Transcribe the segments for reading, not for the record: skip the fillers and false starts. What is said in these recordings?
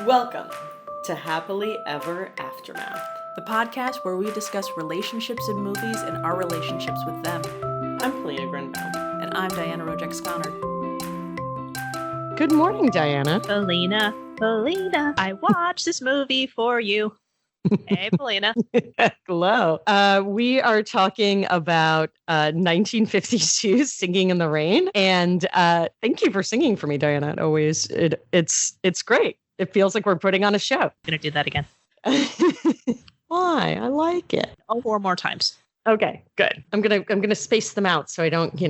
Welcome to Happily Ever Aftermath, the podcast where we discuss relationships in movies and our relationships with them. I'm Polina Grenville. And I'm Diana Rojek-Sconard. Good morning, Diana. Polina, I watched this movie for you. Hey, Polina. Hello. We are talking about 1952 Singing in the Rain. And thank you for singing for me, Diana. It's great. It feels like we're putting on a show. I'm going to do that again. Why? I like it. Oh, 4 more times. Okay, good. I'm gonna space them out so I don't get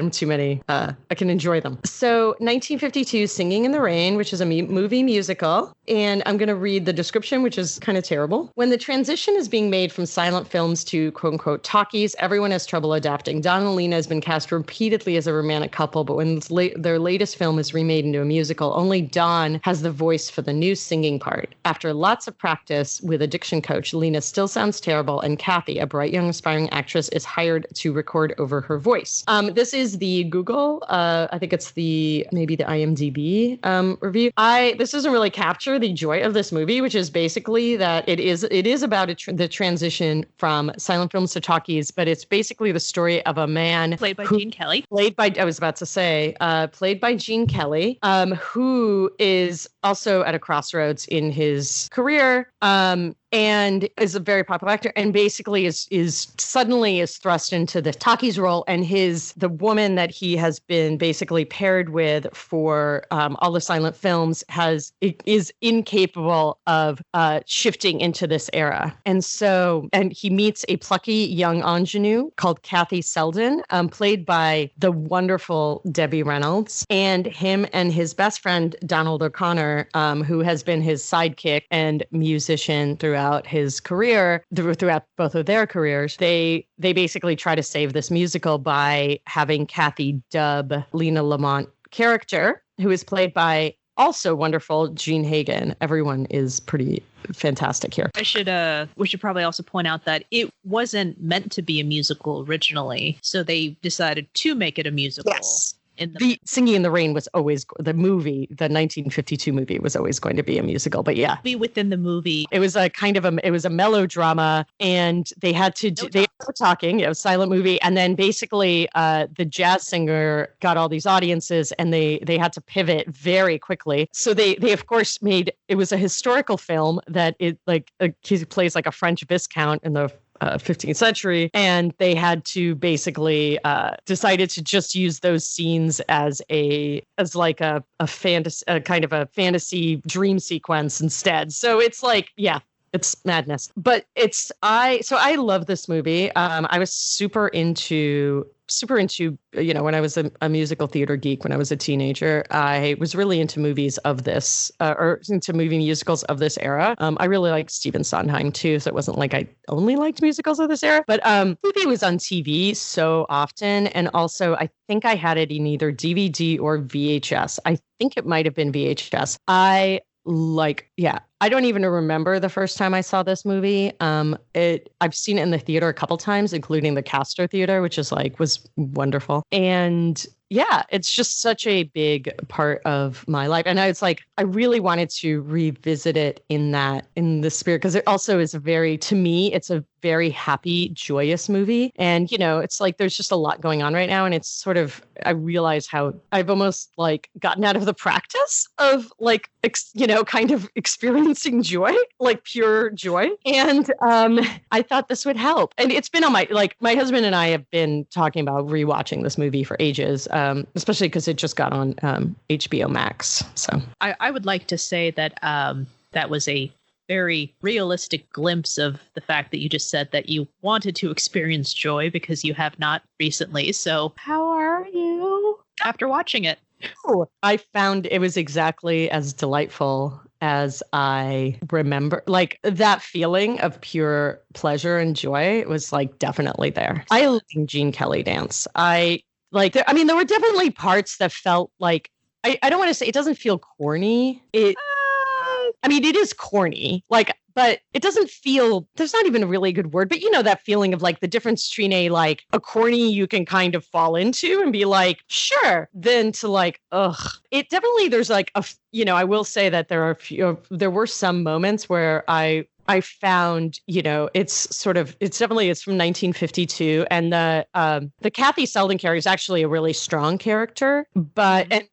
them too many. I can enjoy them. So 1952 Singing in the Rain, which is a movie musical. And I'm going to read the description, which is kind of terrible. When the transition is being made from silent films to quote unquote talkies, everyone has trouble adapting. Don and Lena has been cast repeatedly as a romantic couple, but when their latest film is remade into a musical, only Don has the voice for the new singing part. After lots of practice with a diction coach, Lena still sounds terrible, and Kathy, a bright young aspiring actress, is hired to record over her voice. This is the Google, I think it's maybe the IMDb review. This doesn't really capture the joy of this movie, which is basically that it is about the transition from silent films to talkies, but it's basically the story of a man played by Gene Kelly. Played by Gene Kelly, who is also at a crossroads in his career. And is a very popular actor, and basically is suddenly thrust into the talkies role, and the woman that he has been basically paired with for all the silent films is incapable of shifting into this era, and he meets a plucky young ingenue called Kathy Selden, played by the wonderful Debbie Reynolds, and him and his best friend Donald O'Connor, who has been his sidekick and musician throughout his career, throughout both of their careers. They basically try to save this musical by having Kathy dub Lena Lamont character, who is played by also wonderful Jean Hagen. Everyone is pretty fantastic here. We should probably also point out that it wasn't meant to be a musical originally, so they decided to make it a musical. Yes. The Singing in the Rain was always the 1952 movie was always going to be a musical, but yeah. Be within the movie. It was a melodrama, and they had to they were talking, it was a silent movie. And then basically the jazz singer got all these audiences, and they had to pivot very quickly. So they of course it was a historical film that he plays like a French viscount in the 15th century, and they had to basically decided to just use those scenes as a fantasy, kind of a fantasy dream sequence instead. So it's like, yeah, it's madness. But I love this movie. I was super into when I was a musical theater geek when I was a teenager. I was really into movies of this or into movie musicals of this era. I really liked Stephen Sondheim too, so it wasn't like I only liked musicals of this era, but movie was on TV so often, and also I think I had it in either DVD or VHS. I think it might have been VHS. I don't even remember the first time I saw this movie. I've seen it in the theater a couple times, including the Castro Theater, which was wonderful. And yeah, it's just such a big part of my life. And I really wanted to revisit it in the spirit, because it also is to me, it's a very happy, joyous movie. And, it's like, there's just a lot going on right now. And it's sort of, I realize how I've almost gotten out of the practice of kind of experiencing joy, like pure joy. And I thought this would help. And it's been on my husband and I have been talking about rewatching this movie for ages, especially because it just got on HBO Max. So I would like to say that that was a very realistic glimpse of the fact that you just said that you wanted to experience joy because you have not recently. So how are you after watching it? I found it was exactly as delightful as I remember. That feeling of pure pleasure and joy was definitely there. I love Gene Kelly dance. There were definitely parts that felt like, I don't want to say it doesn't feel corny. It is corny, but it doesn't feel, there's not even a really good word, but you know, that feeling of like the difference between a corny you can kind of fall into and be like, sure, then to like, ugh. It definitely, there's like I will say that there were some moments where I found, it's from 1952, and the Kathy Selden character is actually a really strong character, but and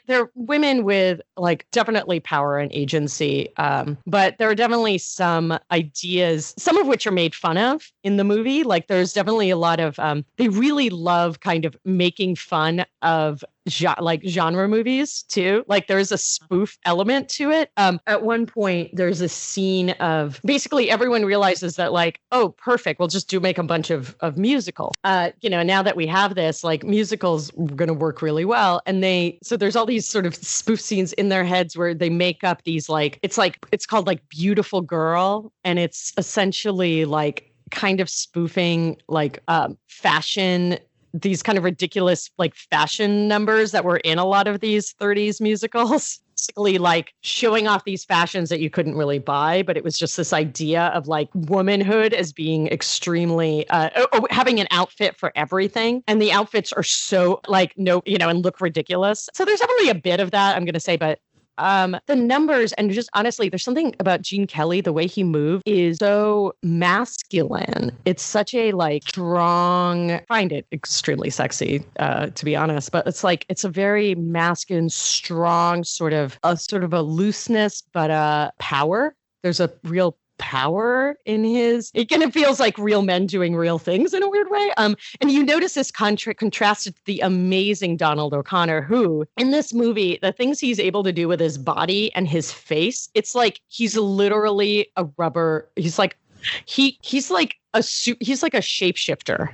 they're women with like definitely power and agency, but there are definitely some ideas, some of which are made fun of in the movie. Like there's definitely a lot of they really love kind of making fun of genre movies too. Like there's a spoof element to it. At one point, there's a scene of basically everyone realizes that like, oh, perfect, we'll just make a bunch of musical. Now that we have this, like musicals are going to work really well. And so there's all these sort of spoof scenes in their heads where they make up these it's called like Beautiful Girl. And it's essentially like kind of spoofing like fashion, these kind of ridiculous like fashion numbers that were in a lot of these 30s musicals, basically like showing off these fashions that you couldn't really buy, but it was just this idea of like womanhood as being extremely having an outfit for everything, and the outfits are so like and look ridiculous. So there's definitely a bit of that, I'm gonna say, but the numbers, and just honestly, there's something about Gene Kelly, the way he moved is so masculine. It's such a like strong, I find it extremely sexy, to be honest, but it's a very masculine, strong sort of a looseness, but power. There's a real power in it kind of feels like real men doing real things in a weird way. And you notice this contrasted to the amazing Donald O'Connor, who in this movie, the things he's able to do with his body and his face, it's like he's literally a rubber. He's like he's like a shapeshifter,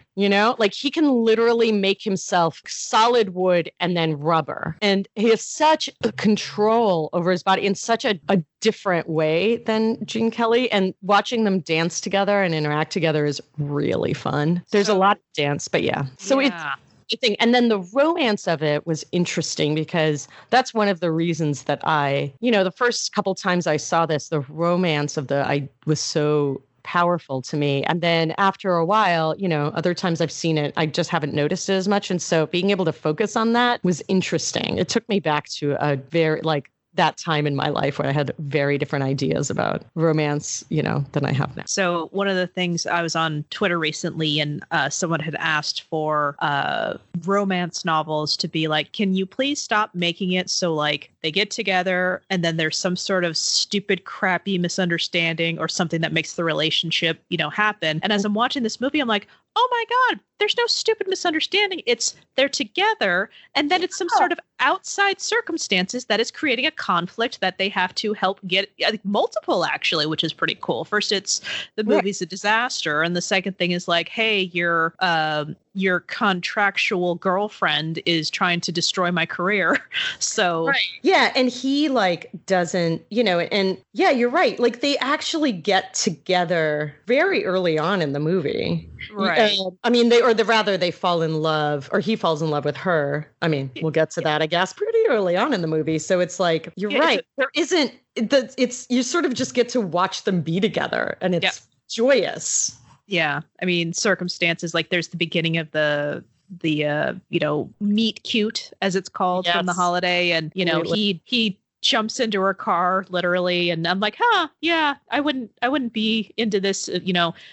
like he can literally make himself solid wood and then rubber. And he has such a control over his body in such a different way than Gene Kelly. And watching them dance together and interact together is really fun. There's a lot of dance, but yeah. So it's thing. And then the romance of it was interesting because that's one of the reasons that the first couple times I saw this, the romance of I was so powerful to me. And then after a while, other times I've seen it, I just haven't noticed it as much. And so being able to focus on that was interesting. It took me back to a very that time in my life where I had very different ideas about romance, than I have now. So one of the things, I was on Twitter recently and someone had asked for romance novels to be like, can you please stop making it so like they get together and then there's some sort of stupid, crappy misunderstanding or something that makes the relationship, happen. And as I'm watching this movie, I'm like, oh my God, there's no stupid misunderstanding. It's they're together. And then it's some sort of outside circumstances that is creating a conflict that they have to help get multiple, actually, which is pretty cool. First, it's the movie's a disaster. And the second thing is like, hey, your contractual girlfriend is trying to destroy my career. So, right. Yeah. And he doesn't, and yeah, you're right. Like they actually get together very early on in the movie. Right. They fall in love, or he falls in love with her. I mean, we'll get to that, I guess, pretty early on in the movie. So it's like, you're right. There isn't, you sort of just get to watch them be together and it's joyous. Yeah. I mean, circumstances, like there's the beginning of the meet cute, as it's called, from the holiday. And, he jumps into her car literally, and I'm like, yeah, I wouldn't be into this.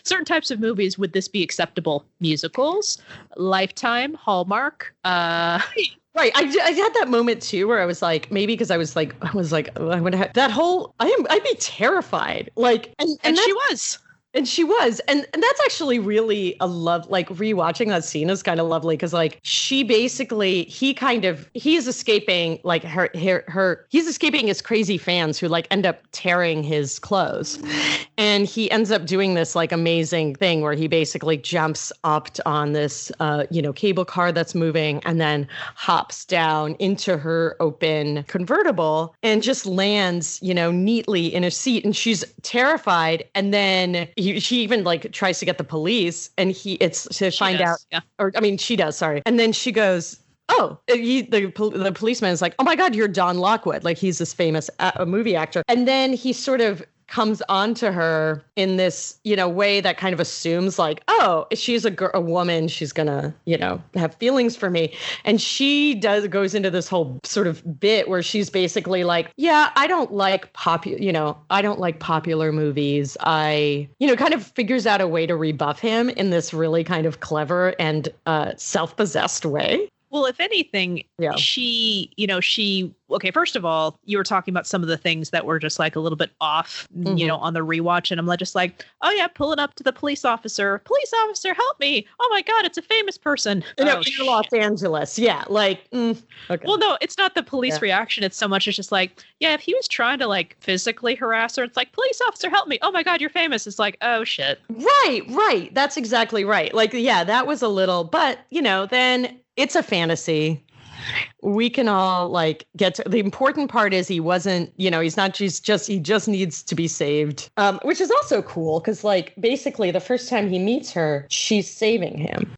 Certain types of movies, would this be acceptable? Musicals, Lifetime, Hallmark. Right. I had that moment too, where I was like, maybe because I was like, I would have that whole. I'd be terrified. Like, and she was. And she was. And that's actually really a love, like rewatching that scene is kind of lovely because like she basically, he is escaping like he's escaping his crazy fans who like end up tearing his clothes. And he ends up doing this like amazing thing where he basically jumps up on this, cable car that's moving and then hops down into her open convertible and just lands, neatly in a seat. And she's terrified. And then she even like tries to get the police, and she does. Sorry. And then she goes, oh, the policeman is like, oh my God, you're Don Lockwood. Like he's this famous movie actor. And then he sort of comes onto her in this, way that kind of assumes like, oh, she's a woman, she's gonna, have feelings for me. And she goes into this whole sort of bit where she's basically like, yeah, I don't like popular movies. I, kind of figures out a way to rebuff him in this really kind of clever and self-possessed way. Well, if anything, Yeah. Okay, first of all, you were talking about some of the things that were just like a little bit off, on the rewatch. And I'm just like, oh yeah, pulling up to the police officer, help me. Oh my God, it's a famous person. In Los Angeles. Yeah. Like, okay. Well, no, it's not the police reaction. It's so much, it's just like, yeah, if he was trying to like physically harass her, it's like, police officer, help me. Oh my God, you're famous. It's like, oh shit. Right. That's exactly right. Like, yeah, that was a little, but then it's a fantasy. We can all like get to the important part is he wasn't, he just needs to be saved. Which is also cool because like basically the first time he meets her, she's saving him.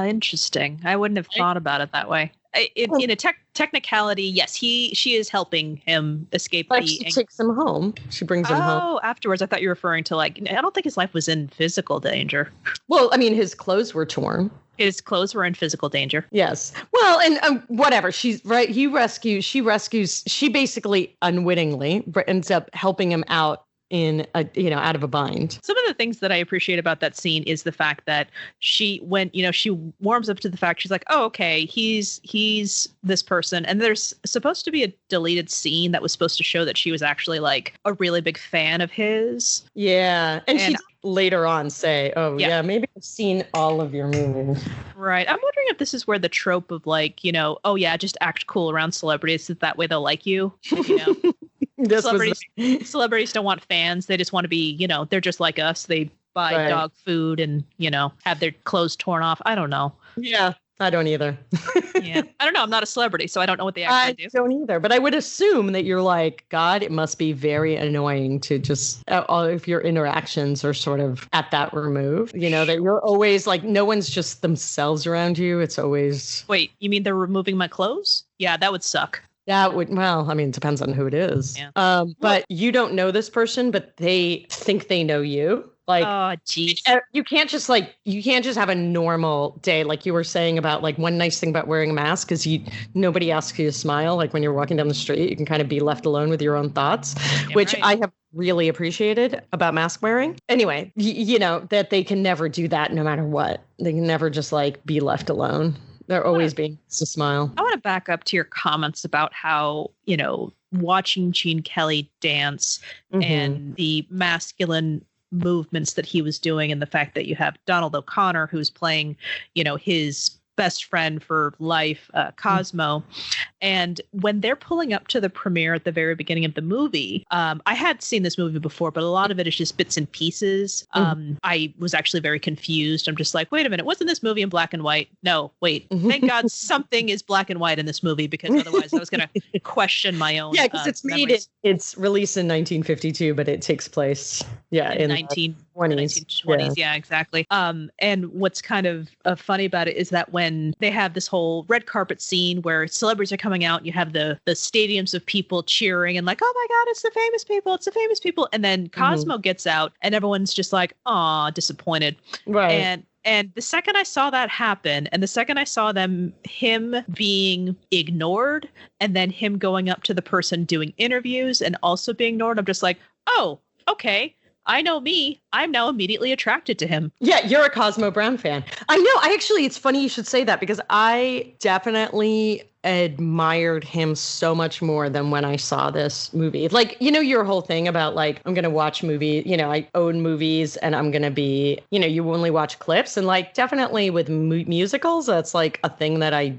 Interesting. I wouldn't have thought about it that way. In a technicality, yes, she is helping him escape. Like she takes him home. She brings him home. Oh, afterwards, I thought you were referring to like, I don't think his life was in physical danger. Well, I mean, his clothes were torn. His clothes were in physical danger. Yes. Well, and whatever. She's right. She basically unwittingly ends up helping him out out of a bind. Some of the things that I appreciate about that scene is the fact that she warms up to the fact she's like, oh, okay, he's this person. And there's supposed to be a deleted scene that was supposed to show that she was actually like a really big fan of his. Yeah. And she later on say, oh yeah, maybe I've seen all of your movies. Right. I'm wondering if this is where the trope of like, oh yeah, just act cool around celebrities so that way they'll like you. Celebrities don't want fans. They just want to be, they're just like us. They buy dog food and, have their clothes torn off. I don't know. Yeah, I don't either. Yeah, I don't know. I'm not a celebrity, so I don't know what they actually do. I don't either. But I would assume that you're like, God, it must be very annoying to just all of your interactions are sort of at that remove. That you're always like, no one's just themselves around you. It's always. Wait, you mean they're removing my clothes? Yeah, that would suck. That would, well, I mean, it depends on who it is. Yeah. But you don't know this person, but they think they know you. Like, oh, geez. You can't just have a normal day. Like you were saying about like one nice thing about wearing a mask is nobody asks you to smile. Like when you're walking down the street, you can kind of be left alone with your own thoughts, which I have really appreciated about mask wearing. Anyway, that they can never do that no matter what. They can never just like be left alone. They're always being to smile. I want to back up to your comments about how, watching Gene Kelly dance and the masculine movements that he was doing and the fact that you have Donald O'Connor who's playing, his best friend for life, Cosmo. And when they're pulling up to the premiere at the very beginning of the movie, I had seen this movie before, but a lot of it is just bits and pieces. I was actually very confused. I'm just like, wait a minute, wasn't this movie in black and white? No, wait, thank God something is black and white in this movie, because otherwise I was going to question my own. Yeah, because it's it's released in 1952, but it takes place, in 1920s. Yeah, exactly. And what's kind of funny about it is that when they have this whole red carpet scene where celebrities are coming out, you have the stadiums of people cheering and like, oh my God, it's the famous people. And then Cosmo gets out and everyone's just like, aw, disappointed. Right. And the second I saw that happen, and the second I saw him being ignored, and then him going up to the person doing interviews and also being ignored, I'm just like, oh, okay. I know me. I'm now immediately attracted to him. Yeah, you're a Cosmo Brown fan. I know. It's funny you should say that because I definitely admired him so much more than when I saw this movie. Like, your whole thing about like, I'm going to watch movies, I own movies and I'm going to be, you only watch clips. And like, definitely with musicals, that's like a thing that I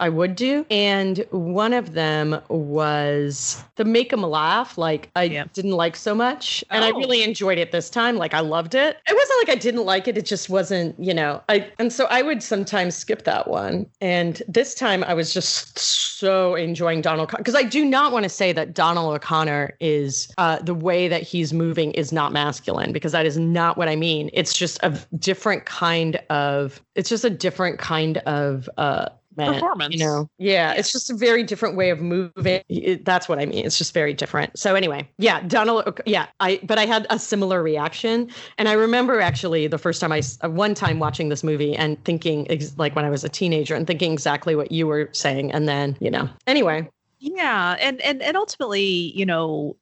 would do. And one of them was the Make 'Em Laugh. Like I didn't like so much. And I really enjoyed it this time. Like I loved it. It wasn't like I didn't like it. It just wasn't, and so I would sometimes skip that one. And this time I was just so enjoying Donald, because I do not want to say that Donald O'Connor is the way that he's moving is not masculine, because that is not what I mean. It's just a different kind of performance. It's just a very different way of moving. That's what I mean. It's just very different. So anyway, Donald. But I had a similar reaction, and I remember actually the first time one time watching this movie and thinking like when I was a teenager and thinking exactly what you were saying, and then anyway. Yeah, and ultimately,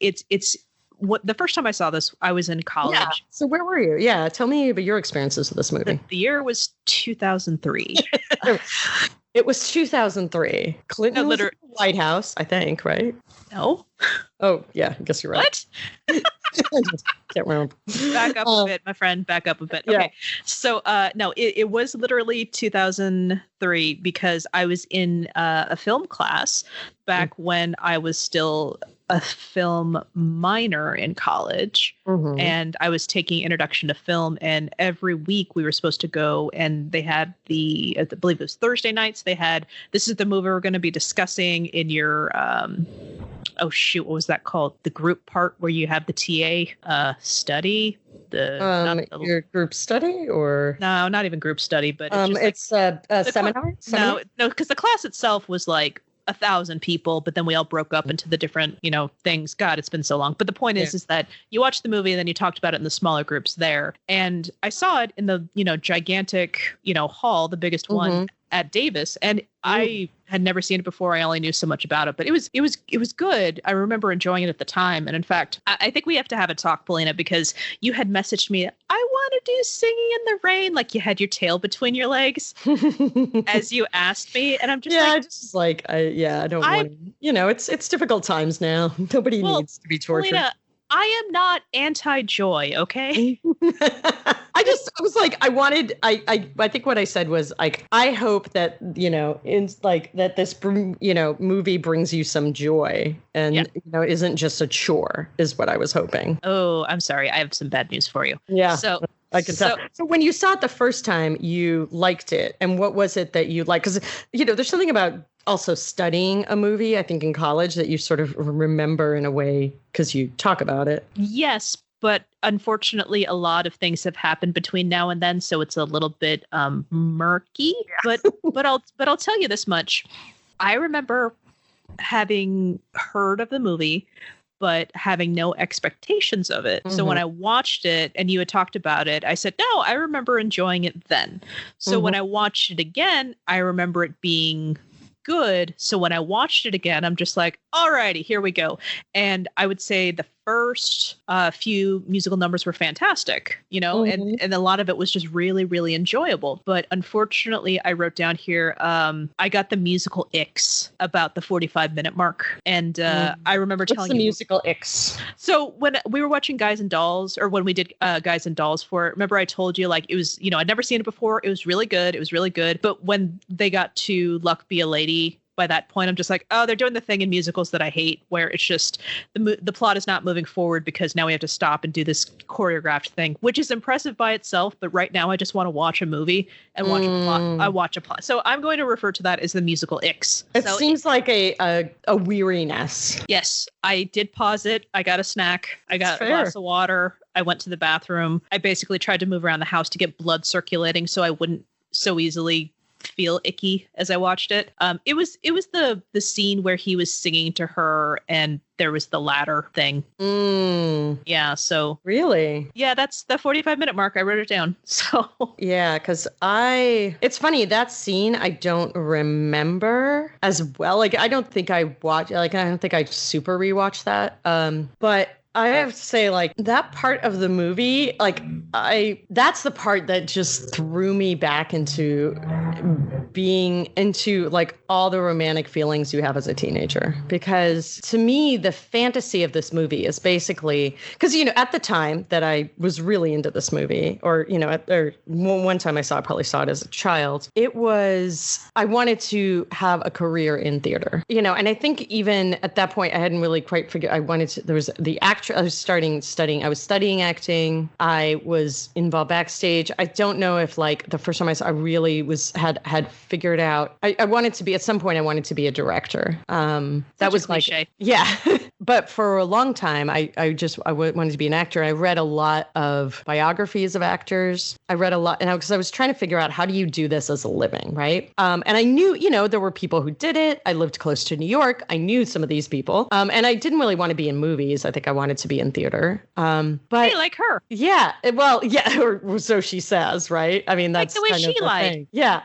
it's what the first time I saw this, I was in college. Yeah. So where were you? Yeah, tell me about your experiences with this movie. The year was 2003. It was 2003. Clinton was in the White House, I think, right? No. Oh, yeah, I guess you're right. What? Can't remember. Back up a bit, my friend. Back up a bit. Okay. Yeah. So, no, it was literally 2003 because I was in a film class back when I was still a film minor in college. Mm-hmm. And I was taking Introduction to Film. And every week we were supposed to go, and they had I believe it was Thursday nights. They had, this is the movie we're going to be discussing in your, oh shoot, what was that called? The group part where you have the TA study. Your group study, or no, not even group study, but it's a seminar. No, because the class itself was like 1,000 people, but then we all broke up into the different, things. God, it's been so long. But the point is that you watched the movie and then you talked about it in the smaller groups there. And I saw it in the, gigantic, hall, the biggest one at Davis. And I had never seen it before. I only knew so much about it, but it was good. I remember enjoying it at the time. And in fact, I think we have to have a talk, Polina, because you had messaged me, I want to do Singing in the Rain. Like you had your tail between your legs as you asked me. And I'm just I don't want to, it's difficult times now. Nobody needs to be tortured. Polina, I am not anti-joy, okay? I think what I said was like, I hope that, that this, movie brings you some joy and, isn't just a chore is what I was hoping. Oh, I'm sorry. I have some bad news for you. Yeah. So I can tell. So when you saw it the first time, you liked it. And what was it that you liked? Because, there's something about also studying a movie, I think in college, that you sort of remember in a way because you talk about it. Yes, but unfortunately, a lot of things have happened between now and then, so it's a little bit murky. Yeah. But I'll tell you this much: I remember having heard of the movie, but having no expectations of it. Mm-hmm. So when I watched it and you had talked about it, I said, no, I remember enjoying it then. So when I watched it again, I remember it being good. So when I watched it again, I'm just like, all righty, here we go. And I would say the first few musical numbers were fantastic, and a lot of it was just really, really enjoyable. But unfortunately, I wrote down here, I got the musical icks about the 45-minute mark. And I remember telling you. What's the musical icks? So when we were watching Guys and Dolls, or when we did Guys and Dolls for it, remember I told you, like, it was, I'd never seen it before. It was really good. It was really good. But when they got to Luck Be a Lady, by that point, I'm just like, oh, they're doing the thing in musicals that I hate, where it's just the plot is not moving forward because now we have to stop and do this choreographed thing, which is impressive by itself. But right now, I just want to watch a movie and watch a plot. I watch a plot. So I'm going to refer to that as the musical icks. It seems like a weariness. Yes, I did pause it. I got a snack. I got a glass of water. I went to the bathroom. I basically tried to move around the house to get blood circulating so I wouldn't so easily feel icky as I watched it. It was the scene where he was singing to her and there was the ladder thing. Yeah. So really, yeah, that's the 45-minute mark. I wrote it down. So yeah, because it's funny, that scene I don't remember as well. Like I don't think I super rewatched that. But I have to say, like, that part of the movie, like, that's the part that just threw me back into being into, like, all the romantic feelings you have as a teenager. Because to me, the fantasy of this movie is basically, because, at the time that I was really into this movie, or, one time I probably saw it as a child, I wanted to have a career in theater, and I think even at that point, I hadn't really quite figured, there was the actress actress. I was studying acting. I was involved backstage. I don't know if like the first time I really had figured out, I wanted to be, at some point I wanted to be a director. That was like, yeah. But for a long time, I wanted to be an actor. I read a lot of biographies of actors. I read a lot, and because I was trying to figure out, how do you do this as a living, right? And I knew, there were people who did it. I lived close to New York. I knew some of these people. And I didn't really want to be in movies. I think I wanted to be in theater. But hey, like her. Yeah. Well, yeah. Or so she says, right? I mean, that's like the way she lied. Thing. Yeah.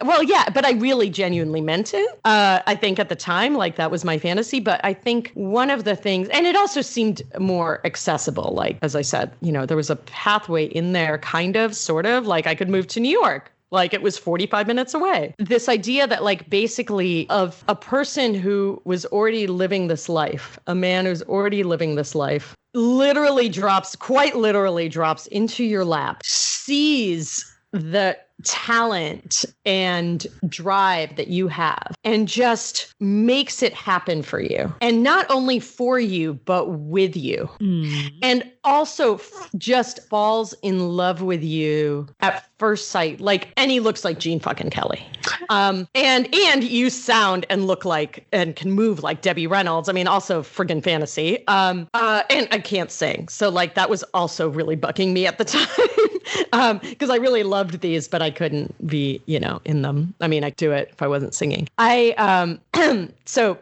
Well, yeah. But I really genuinely meant it. I think at the time, like that was my fantasy. But I think one of the things, and it also seemed more accessible. Like, as I said, there was a pathway in there, kind of, sort of, like I could move to New York. Like it was 45 minutes away. This idea that like basically of a person who was already living this life, a man who's already living this life, quite literally drops into your lap, sees the talent and drive that you have and just makes it happen for you. And not only for you, but with you. And also just falls in love with you at first sight. Like, and he looks like Gene fucking Kelly. And you sound and look like and can move like Debbie Reynolds. I mean, also friggin' fantasy. And I can't sing. So like that was also really bugging me at the time. Because I really loved these, but I couldn't be, in them. I mean, I'd do it if I wasn't singing. So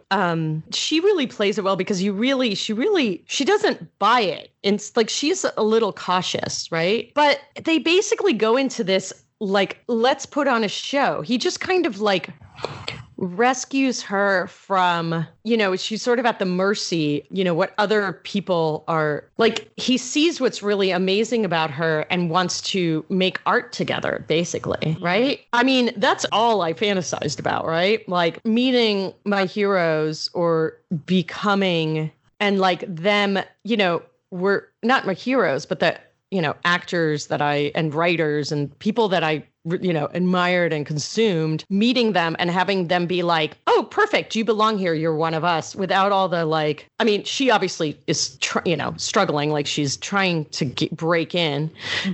she really plays it well because she doesn't buy it. It's like she's a little cautious, right? But they basically go into this like, let's put on a show. He just kind of like rescues her from, she's sort of at the mercy, what other people are like. He sees what's really amazing about her and wants to make art together, basically, right? I mean, that's all I fantasized about, right? Like meeting my heroes or becoming, and like them, were not my heroes, but the, actors and writers and people that I, admired and consumed, meeting them and having them be like, oh, perfect. You belong here. You're one of us, without all the like, I mean, she obviously is, struggling, like she's trying to break in.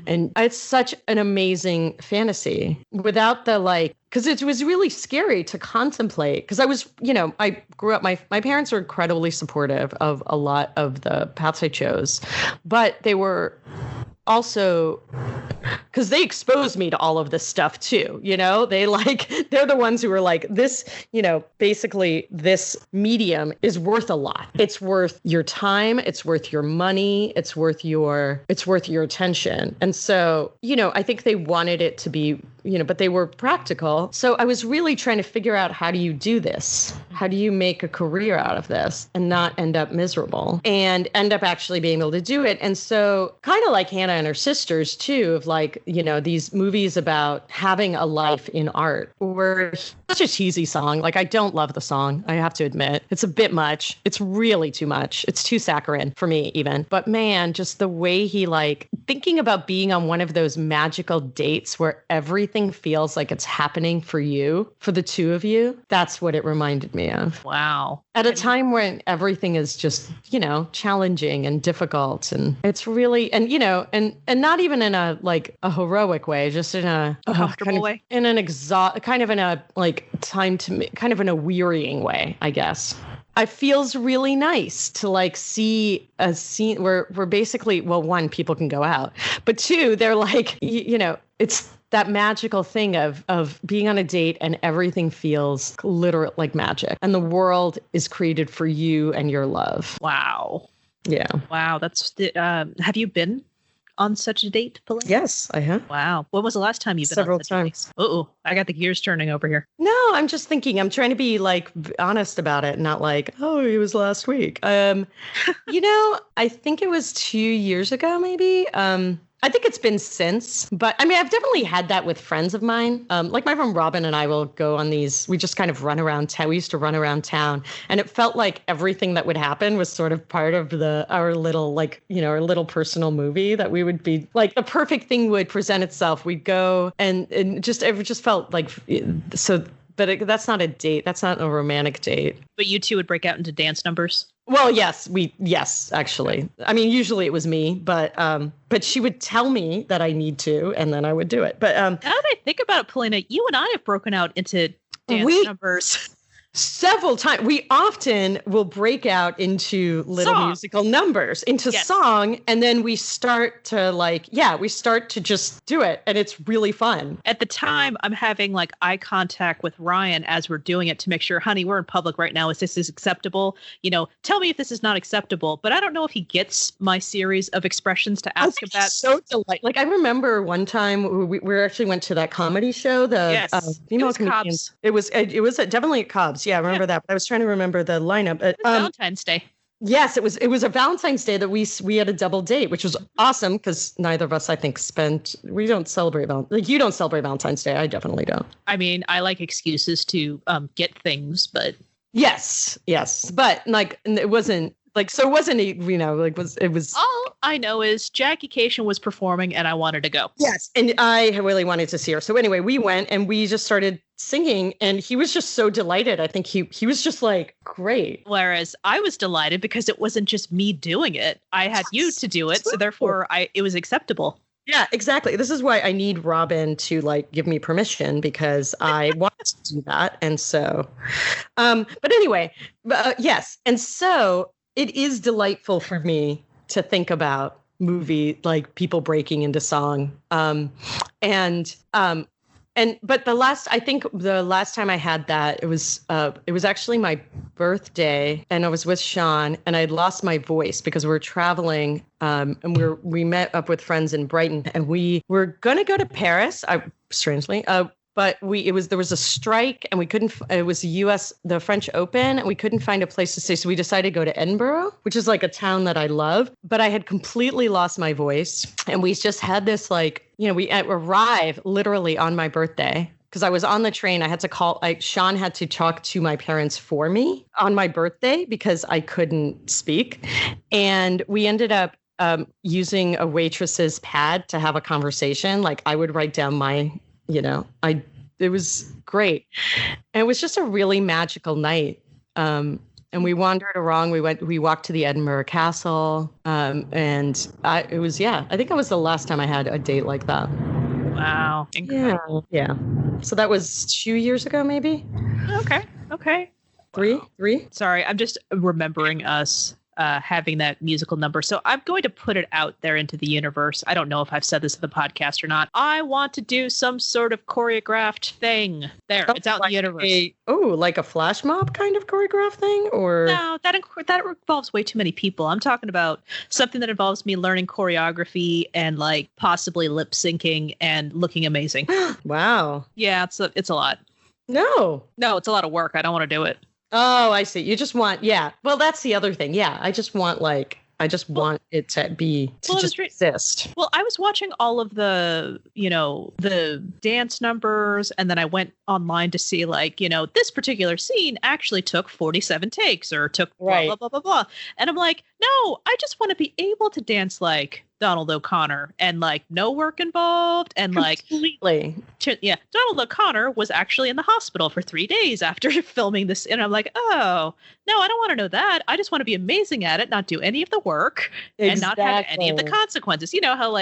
And it's such an amazing fantasy without the like, because it was really scary to contemplate. Because I was, I grew up, my parents were incredibly supportive of a lot of the paths I chose, but they were also, because they exposed me to all of this stuff too, they're the ones who were like, this, basically this medium is worth a lot. It's worth your time. It's worth your money. It's worth your attention. And so, I think they wanted it to be, but they were practical. So I was really trying to figure out, how do you do this? How do you make a career out of this and not end up miserable and end up actually being able to do it? And so kind of like Hannah and her sisters too, of like, these movies about having a life in art, or such a cheesy song. Like, I don't love the song. I have to admit, it's a bit much. It's really too much. It's too saccharine for me even. But man, just the way he like thinking about being on one of those magical dates where everything feels like it's happening for you, for the two of you. That's what it reminded me of. Wow. At a time when everything is just, challenging and difficult, and it's really, and not even in a like a heroic way, just in a comfortable way, in an kind of in a like time to kind of in a wearying way, I guess. It feels really nice to like see a scene where basically, well, one, people can go out, but two, they're like, it's that magical thing of being on a date and everything feels literally like magic, and the world is created for you and your love. Wow. Yeah. Wow. That's have you been on such a date, Polina? Yes, I have. Wow. When was the last time you've been Several on such times. a date? Uh-oh, I got the gears turning over here. No, I'm just thinking. I'm trying to be like honest about it, not like, oh, it was last week. I think it was 2 years ago, maybe. I think it's been since, but I mean, I've definitely had that with friends of mine. Like my friend Robin and I will go on these, we just kind of run around town. We used to run around town, and it felt like everything that would happen was sort of part of our little, like, our little personal movie that we would be like, the perfect thing would present itself. We'd go and it just felt like, so, but that's not a date. That's not a romantic date. But you two would break out into dance numbers? Well, yes, actually. I mean, usually it was me, but she would tell me that I need to, and then I would do it. But now that I think about it, Polina, you and I have broken out into dance numbers. Several times. We often will break out into little musical numbers, into song, and then we start to just do it, and it's really fun. At the time, I'm having like eye contact with Ryan as we're doing it to make sure, honey, we're in public right now. Is this acceptable? You know, tell me if this is not acceptable. But I don't know if he gets my series of expressions to ask about. So delightful. Like I remember one time we actually went to that comedy show, female comedians. It was definitely at Cobb's. Yeah, I remember that. But I was trying to remember the lineup. Valentine's Day. Yes, it was a Valentine's Day that we had a double date, which was awesome because neither of us, I think, we don't celebrate you don't celebrate Valentine's Day. I definitely don't. I mean, I like excuses to get things, but yes, but like it wasn't. Like, so it wasn't, it was. All I know is Jackie Cation was performing and I wanted to go. Yes. And I really wanted to see her. So anyway, we went and we just started singing and he was just so delighted. I think he was just like, great. Whereas I was delighted because it wasn't just me doing it. I had you to do it. So therefore it was acceptable. Yeah, exactly. This is why I need Robin to like give me permission because I want to do that. And so, but anyway, yes. And so, it is delightful for me to think about like people breaking into song. But the last time I had that, it was actually my birthday and I was with Sean and I'd lost my voice because we were traveling and we met up with friends in Brighton and we were going to go to Paris, strangely, but there was a strike and we couldn't, it was the French Open and we couldn't find a place to stay. So we decided to go to Edinburgh, which is like a town that I love, but I had completely lost my voice. And we just had this we arrived literally on my birthday because I was on the train. I had to call, Sean had to talk to my parents for me on my birthday because I couldn't speak. And we ended up using a waitress's pad to have a conversation. Like I would write down it was great. And it was just a really magical night. And we wandered around. We walked to the Edinburgh Castle. I think it was the last time I had a date like that. Wow. Incredible. Yeah. So that was 2 years ago, maybe. Okay. Three? Sorry. I'm just remembering us having that musical number. So I'm going to put it out there into the universe. I don't know if I've said this in the podcast or not. I want to do some sort of choreographed thing. It's out in the universe. Like a flash mob kind of choreographed thing? Or no, that involves way too many people. I'm talking about something that involves me learning choreography and like possibly lip syncing and looking amazing. Wow. Yeah, it's a lot. No, it's a lot of work. I don't want to do it. Oh, I see. You just want, yeah. Well, that's the other thing. Yeah. I just want it to exist. Well, I was watching all of the dance numbers and then I went online to see this particular scene actually took 47 takes or took blah, blah, blah, blah, blah. And I'm like, no, I just want to be able to dance like Donald O'Connor and like no work involved and completely. Donald O'Connor was actually in the hospital for 3 days after filming this. And I'm like, oh, no, I don't want to know that. I just want to be amazing at it, not do any of the work and not have any of the consequences. You know how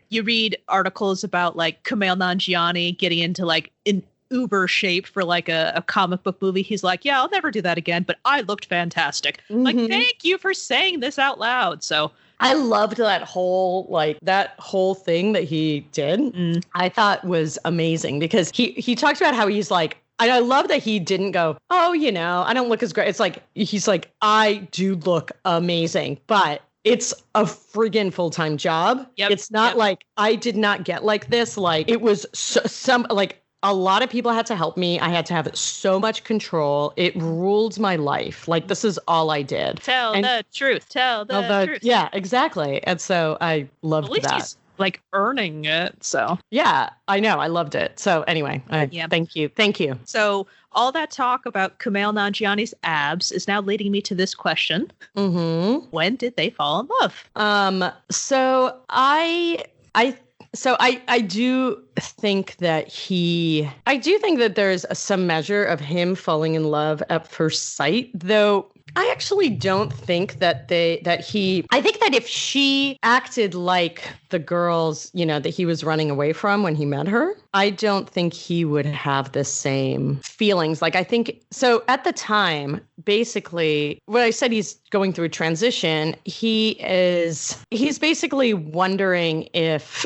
you read articles about like Kumail Nanjiani getting into like in uber shape for like a comic book movie. He's like, yeah, I'll never do that again, but I looked fantastic. Mm-hmm. Like, thank you for saying this out loud. So I loved that whole thing that he did. I thought was amazing because he talks about how he's like, I love that he didn't go, oh, I don't look as great. It's like, he's like, I do look amazing, but it's a friggin' full-time job. Yep. It's not like I did not get like this. Like it was a lot of people had to help me. I had to have so much control. It ruled my life. Like, this is all I did. Tell the truth. Yeah, exactly. And so I loved that. At least he's like earning it. So yeah, I know. I loved it. So anyway, thank you. So all that talk about Kumail Nanjiani's abs is now leading me to this question. Mm-hmm. When did they fall in love? So I do think that there's some measure of him falling in love at first sight, though I actually don't think that I think that if she acted like the girls, that he was running away from when he met her, I don't think he would have the same feelings. Like, I think, so at the time, basically, when I said he's going through a transition, he's basically wondering if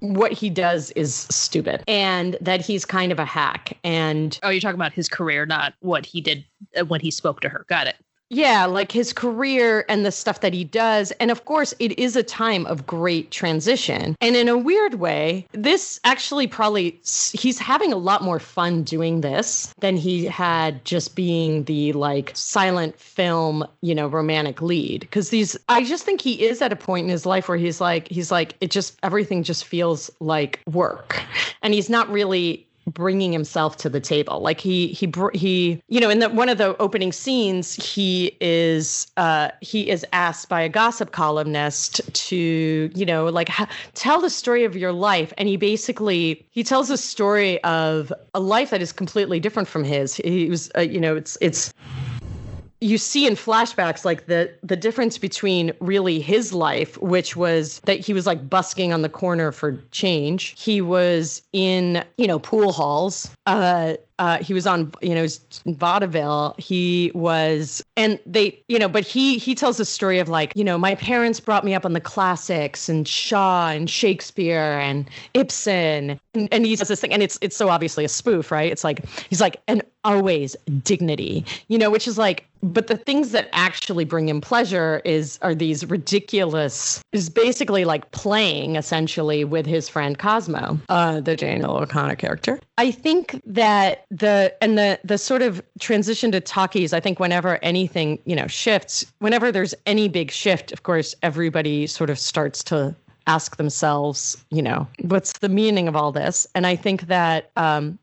what he does is stupid and that he's kind of a hack. And you're talking about his career, not what he did when he spoke to her. Got it. Yeah, like his career and the stuff that he does. And of course, it is a time of great transition. And in a weird way, this actually he's having a lot more fun doing this than he had just being the like silent film, romantic lead. Because I just think he is at a point in his life where he's like, everything just feels like work. And he's not really bringing himself to the table. Like he in one of the opening scenes, he is asked by a gossip columnist to, tell the story of your life. And he tells a story of a life that is completely different from his. He was, you see in flashbacks, like the difference between really his life, which was that he was like busking on the corner for change. He was in, pool halls. He was on, vaudeville. He was, and they, but he tells a story of like, my parents brought me up on the classics and Shaw and Shakespeare and Ibsen. And he says this thing, and it's so obviously a spoof, right? It's like, he's like, and always dignity, which is like, but the things that actually bring him pleasure are these ridiculous, is basically like playing essentially with his friend Cosmo, the Daniel O'Connor character. I think that the sort of transition to talkies, I think whenever anything, shifts, whenever there's any big shift, of course, everybody sort of starts to ask themselves, what's the meaning of all this? And I think that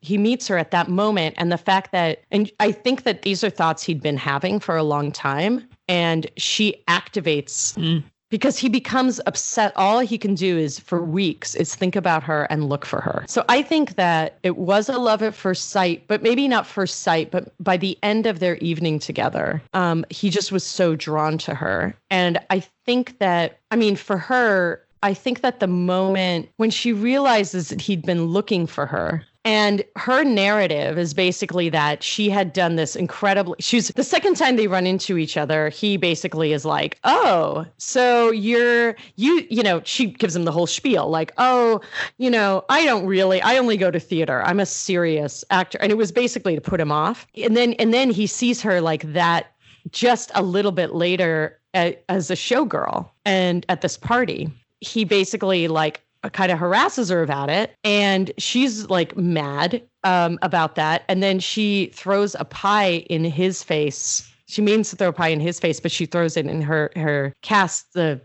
he meets her at that moment, and the fact that, and I think that these are thoughts he'd been having for a long time, and she activates because he becomes upset. All he can do is for weeks is think about her and look for her. So I think that it was a love at first sight, but maybe not first sight, but by the end of their evening together, he just was so drawn to her. And I think that, for her, I think that the moment when she realizes that he'd been looking for her, and her narrative is basically that she had done this the second time they run into each other, he basically is like, oh, so she gives him the whole spiel, like, oh, I only go to theater. I'm a serious actor. And it was basically to put him off. And then he sees her like that just a little bit later as a showgirl and at this party. He basically like kind of harasses her about it, and she's like mad about that. And then she throws a pie in his face. She means to throw a pie in his face, but she throws it in her cast, his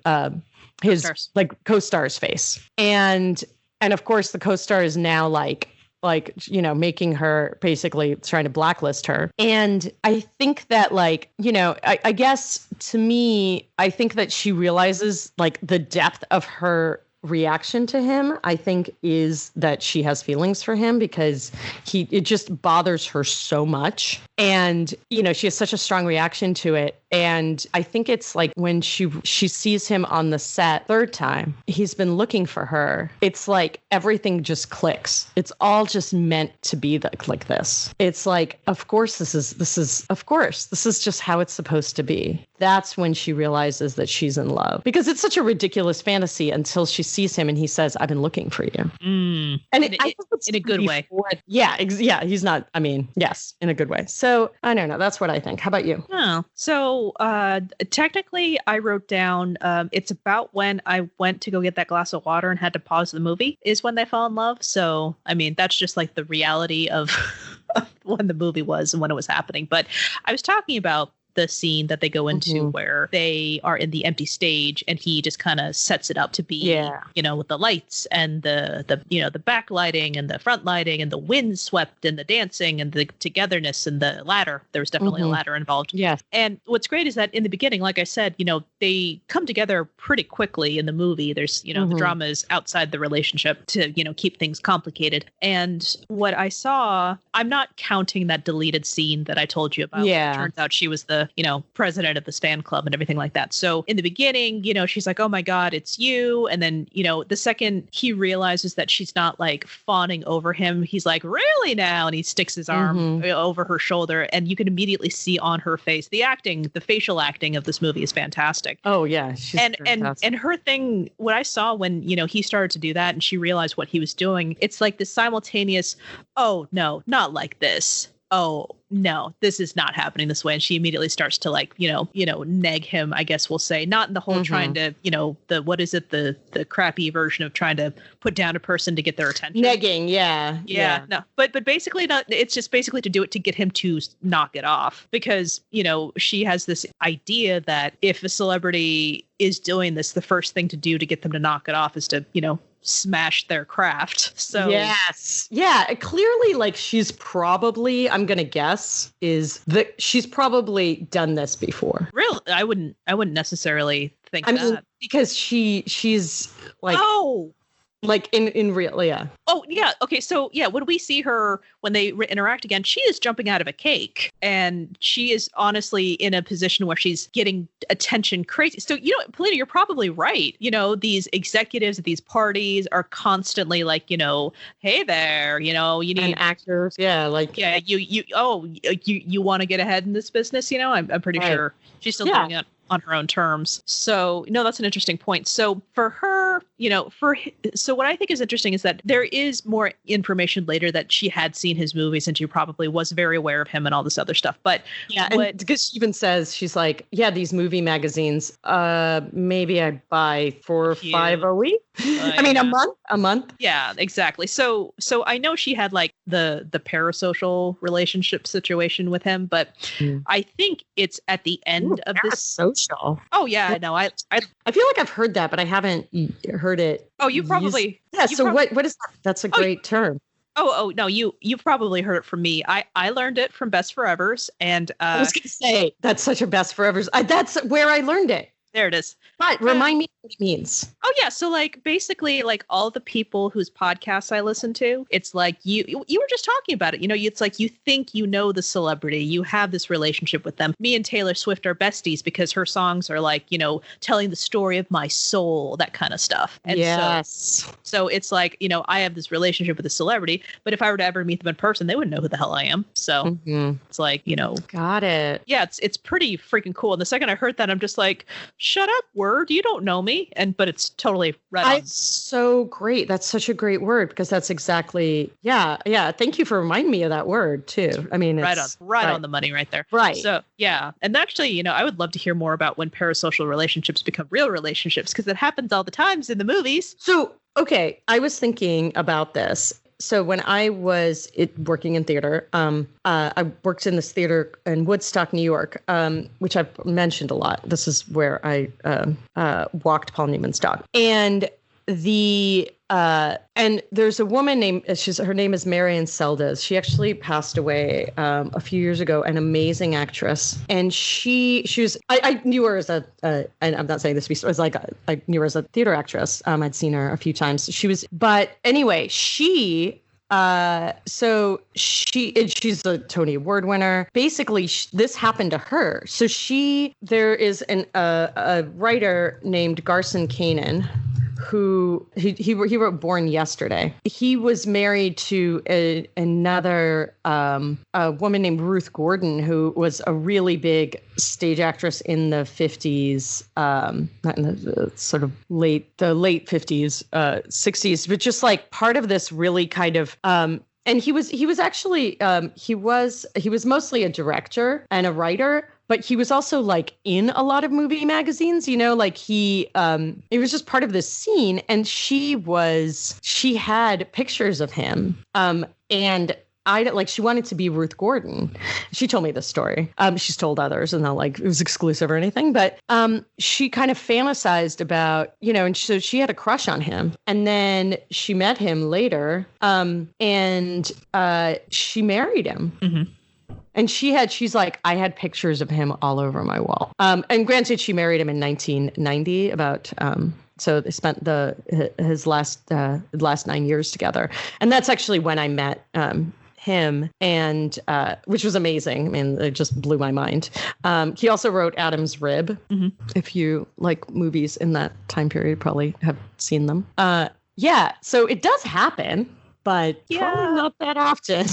co-stars. Like co-star's face. And of course the co-star is now like making her, basically trying to blacklist her. And I think that I guess to me, I think that she realizes like the depth of her reaction to him, I think, is that she has feelings for him because it just bothers her so much. And, she has such a strong reaction to it. And I think it's like when she sees him on the set third time, he's been looking for her. It's like everything just clicks. It's all just meant to be like this. It's like, of course, this is just how it's supposed to be. That's when she realizes that she's in love, because it's such a ridiculous fantasy until she sees him and he says, I've been looking for you. And in a good way. Yeah. He's not, yes, in a good way. So I don't know. That's what I think. How about you? Oh, so technically I wrote down it's about when I went to go get that glass of water and had to pause the movie is when they fell in love. So, that's just like the reality of when the movie was and when it was happening. But I was talking about the scene that they go into where they are in the empty stage and he just kind of sets it up to be, with the lights and the backlighting and the front lighting and the wind swept and the dancing and the togetherness and the ladder. There was definitely a ladder involved. Yes. And what's great is that in the beginning, like I said, they come together pretty quickly in the movie. There's, the drama is outside the relationship to, keep things complicated. And what I saw, I'm not counting that deleted scene that I told you about. Yeah. It turns out she was the the, president of this fan club and everything like that. So in the beginning, she's like, oh my God, it's you. And then, the second he realizes that she's not like fawning over him, he's like, really now? And he sticks his arm over her shoulder, and you can immediately see on her face, the facial acting of this movie is fantastic. Oh yeah. She's and her thing, what I saw when, he started to do that and she realized what he was doing, it's like this simultaneous, oh no, not like this. Oh no, this is not happening this way. And she immediately starts to like, neg him, I guess we'll say, not in the whole trying to, the crappy version of trying to put down a person to get their attention. Negging. Yeah. No, but basically not, it's just basically to do it to get him to knock it off, because, she has this idea that if a celebrity is doing this, the first thing to do to get them to knock it off is to, smash their craft. So yes. Yeah. Clearly, like, she's probably, I'm going to guess, she's probably done this before. Really? I wouldn't necessarily think that. I mean, because she's like, like in real, yeah. Oh, yeah. Okay. So, yeah, when we see her, when they interact again, she is jumping out of a cake, and she is honestly in a position where she's getting attention crazy. So, Polina, you're probably right. These executives at these parties are constantly like, hey there, you need and actors. Yeah. Like, yeah, you want to get ahead in this business. I'm pretty sure she's still doing it on her own terms. So, that's an interesting point. So for her, so what I think is interesting is that there is more information later that she had seen his movies and she probably was very aware of him and all this other stuff. But yeah, and because she even says, she's like, yeah, these movie magazines, maybe I buy 4 or 5 a week. I mean, a month. Yeah, exactly. So I know she had like the parasocial relationship situation with him, but I think it's at the end of this. Social. Oh yeah, no, I feel like I've heard that, but I haven't heard it. Oh, you probably. Yeah. So what is that? That's a great term. Oh no, you've probably heard it from me. I learned it from Best Forevers, and I was gonna say that's such a Best Forevers. That's where I learned it. There it is. But remind me what it means. Oh yeah, so like basically like all the people whose podcasts I listen to, it's like you were just talking about it. It's like you think the celebrity, you have this relationship with them. Me and Taylor Swift are besties because her songs are like, telling the story of my soul, that kind of stuff. And yes. So it's like, I have this relationship with a celebrity, but if I were to ever meet them in person, they wouldn't know who the hell I am. So it's like, Got it. Yeah, it's pretty freaking cool. And the second I heard that, I'm just like, shut up, word, you don't know me. But it's totally right on. It's so great. That's such a great word, because that's exactly, yeah. Thank you for reminding me of that word too. I mean, it's right on the money right there. Right. So yeah. And actually, I would love to hear more about when parasocial relationships become real relationships, because it happens all the times in the movies. So, okay. I was thinking about this. So when I was working in theater, I worked in this theater in Woodstock, New York, which I've mentioned a lot. This is where I walked Paul Newman's dog. And and there's a woman named, her name is Marion Seldes. She actually passed away a few years ago, an amazing actress. And she was, I knew her as and I'm not saying this to be, it was like, I knew her as a theater actress. I'd seen her a few times. But anyway, she's a Tony Award winner. Basically, this happened to her. So there is a writer named Garson Kanan, who he wrote Born Yesterday. He was married to another a woman named Ruth Gordon, who was a really big stage actress in the 50s, not in the sort of late 50s, 60s, but just like part of this really kind of and he was actually he was mostly a director and a writer, but he was also like in a lot of movie magazines, like he was just part of this scene. And she had pictures of him. And she wanted to be Ruth Gordon. She told me this story. She's told others, and not like it was exclusive or anything, but she kind of fantasized about, and so she had a crush on him. And then she met him later, and she married him. Mm-hmm. And she's like, I had pictures of him all over my wall. And granted, she married him in 1990, so they spent his last 9 years together. And that's actually when I met him, and which was amazing. I mean, it just blew my mind. He also wrote Adam's Rib. If you like movies in that time period, probably have seen them. Yeah, so it does happen, but probably not that often.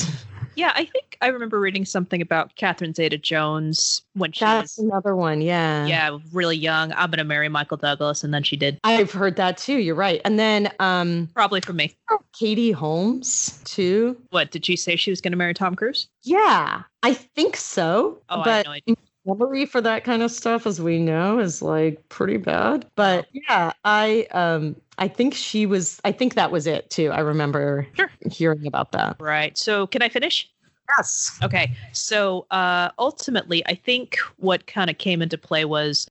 Yeah, I think I remember reading something about Catherine Zeta-Jones when she That's was another one, yeah, really young. I'm gonna marry Michael Douglas, and then she did. I've heard that too. You're right. And then Probably for me. Katie Holmes too. What did she say? She was gonna marry Tom Cruise? Yeah, I think so. Oh, but I had no idea. memory for that kind of stuff, as we know, is like pretty bad. But yeah, I think she was. I think that was it too. I remember hearing about that. Right. So can I finish? Yes. Okay. So ultimately, I think what kind of came into play was,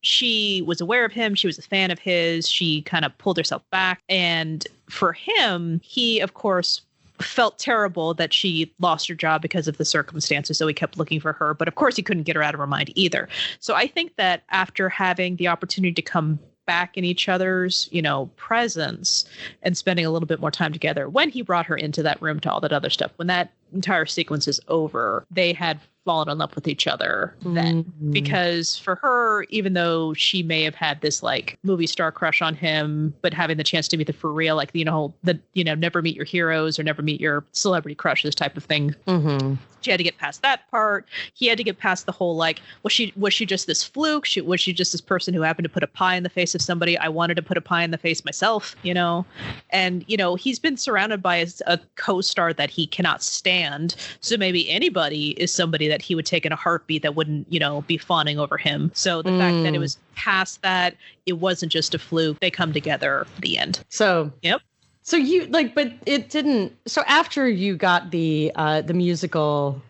she was aware of him. She was a fan of his. She kind of pulled herself back. And for him, he, of course, felt terrible that she lost her job because of the circumstances. So he kept looking for her. But of course, he couldn't get her out of her mind either. So I think that after having the opportunity to come back in each other's, presence and spending a little bit more time together, when he brought her into that room to all that other stuff, when that entire sequence is over, they had fallen in love with each other then. Because for her, even though she may have had this like movie star crush on him, but having the chance to meet the for real, like, never meet your heroes or never meet your celebrity crushes type of thing. She had to get past that part. He had to get past the whole, like, was she just this fluke? Was she just this person who happened to put a pie in the face of somebody? I wanted to put a pie in the face myself, and, he's been surrounded by a co-star that he cannot stand. So maybe anybody is somebody that he would take in a heartbeat that wouldn't, be fawning over him. So the fact that it was past that, it wasn't just a fluke. They come together at the end. So, yep. So you but it didn't. So after you got the musical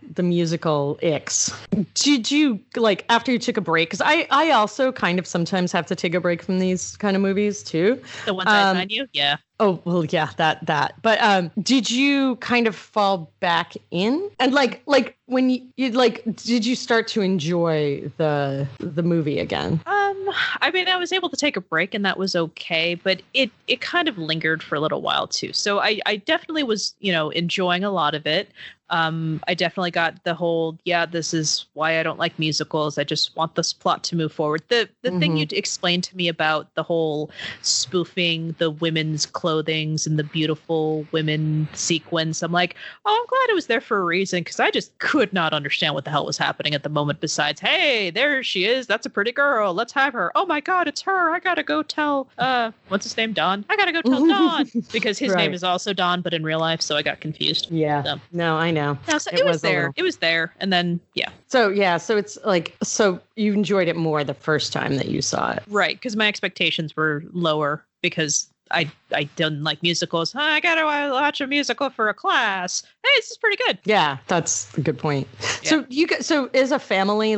icks, did you after you took a break? Because I also kind of sometimes have to take a break from these kind of movies too. The ones I assigned you, yeah. Oh well, yeah, that. But did you kind of fall back in and like when you did you start to enjoy the movie again? I mean, I was able to take a break and that was okay, but it kind of lingered for a little while too. So I definitely was, enjoying a lot of it. I definitely got the whole, this is why I don't like musicals. I just want this plot to move forward. The thing you explained to me about the whole spoofing the women's clothings and the beautiful women sequence, I'm like, oh, I'm glad it was there for a reason, because I just could not understand what the hell was happening at the moment besides, hey, there she is. That's a pretty girl. Let's have her. Oh my God, it's her. I gotta go tell, what's his name? Don? I gotta go tell Don, because his name is also Don, but in real life, so I got confused. Yeah. So. No, I know. No, so it was there. It was there. And then, yeah. So it's so you enjoyed it more the first time that you saw it. Right. Because my expectations were lower because I didn't like musicals. I got to watch a musical for a class. Hey, this is pretty good. Yeah, that's a good point. Yeah. So as a family,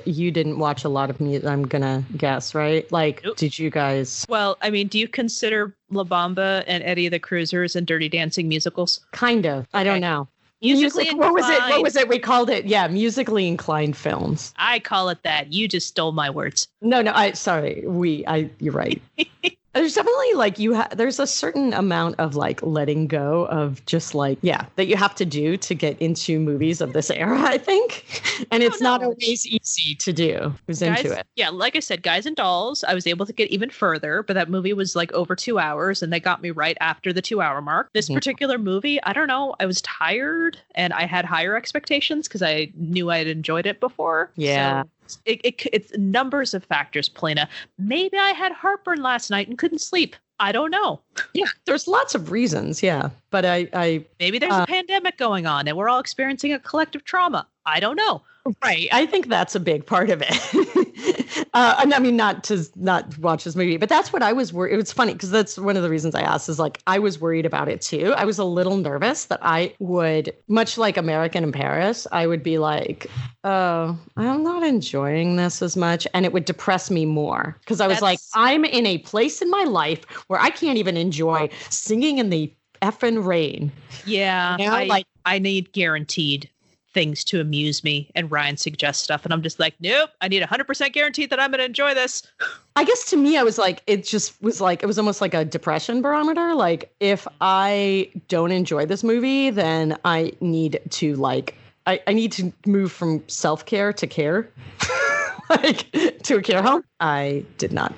you didn't watch a lot of music, I'm going to guess, right? Nope. Did you guys? Well, I mean, do you consider La Bamba and Eddie the Cruisers and Dirty Dancing musicals? Kind of. Okay. I don't know. Musically inclined. What was it? We called it, musically inclined films. I call it that. You just stole my words. No, you're right. There's definitely there's a certain amount of letting go of just that you have to do to get into movies of this era, I think. And it's not always easy to do. Who's into it? Yeah, like I said, Guys and Dolls, I was able to get even further, but that movie was over 2 hours and they got me right after the 2 hour mark. This particular movie, I don't know, I was tired and I had higher expectations because I knew I had enjoyed it before. Yeah. So it's numbers of factors, Polina. Maybe I had heartburn last night and couldn't sleep. I don't know. Yeah, there's lots of reasons. Yeah, but I maybe there's a pandemic going on and we're all experiencing a collective trauma. I don't know. Right. I think that's a big part of it. I mean, not to not watch this movie, but that's what I was worried. It was funny because that's one of the reasons I asked is I was worried about it too. I was a little nervous that I would, much like American in Paris, I would be oh, I'm not enjoying this as much. And it would depress me more because I was I'm in a place in my life where I can't even enjoy singing in the effing rain. Yeah. I need guaranteed things to amuse me, and Ryan suggests stuff, and I'm just like, nope, I need 100% guarantee that I'm going to enjoy this. I guess to me, I was like, it was almost like a depression barometer. Like, if I don't enjoy this movie, then I need to I need to move from self-care to care, like to a care home. I did not.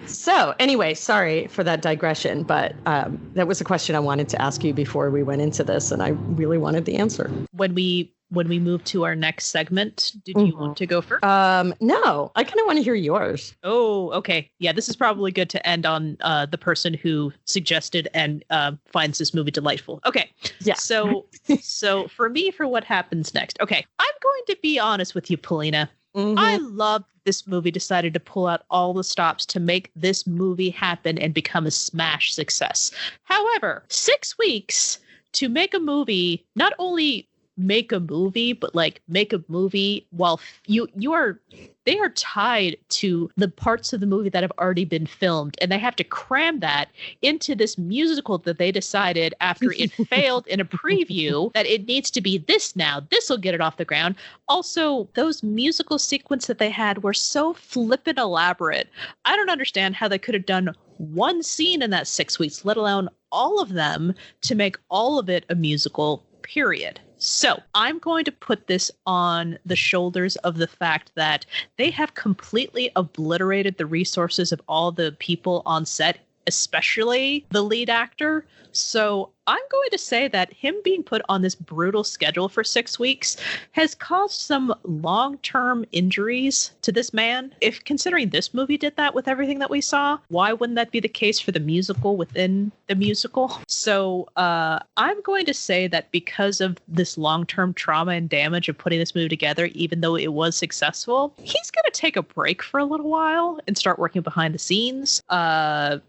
So anyway, sorry for that digression, but that was a question I wanted to ask you before we went into this, and I really wanted the answer. When we move to our next segment, did you want to go first? No, I kind of want to hear yours. Oh, okay. Yeah, this is probably good to end on the person who suggested and finds this movie delightful. Okay. Yeah. So for me, for what happens next. Okay. I'm going to be honest with you, Polina. Mm-hmm. I love this movie decided to pull out all the stops to make this movie happen and become a smash success. However, 6 weeks to make a movie, not only make a movie, but like make a movie while they are tied to the parts of the movie that have already been filmed, and they have to cram that into this musical that they decided after it failed in a preview that it needs to be this now. This will get it off the ground. Also, those musical sequences that they had were so flippin' elaborate. I don't understand how they could have done one scene in that 6 weeks, let alone all of them, to make all of it a musical, period. So I'm going to put this on the shoulders of the fact that they have completely obliterated the resources of all the people on set, especially the lead actor. So I'm going to say that him being put on this brutal schedule for 6 weeks has caused some long-term injuries to this man. If considering this movie did that with everything that we saw, why wouldn't that be the case for the musical within the musical? So I'm going to say that because of this long-term trauma and damage of putting this movie together, even though it was successful, he's going to take a break for a little while and start working behind the scenes.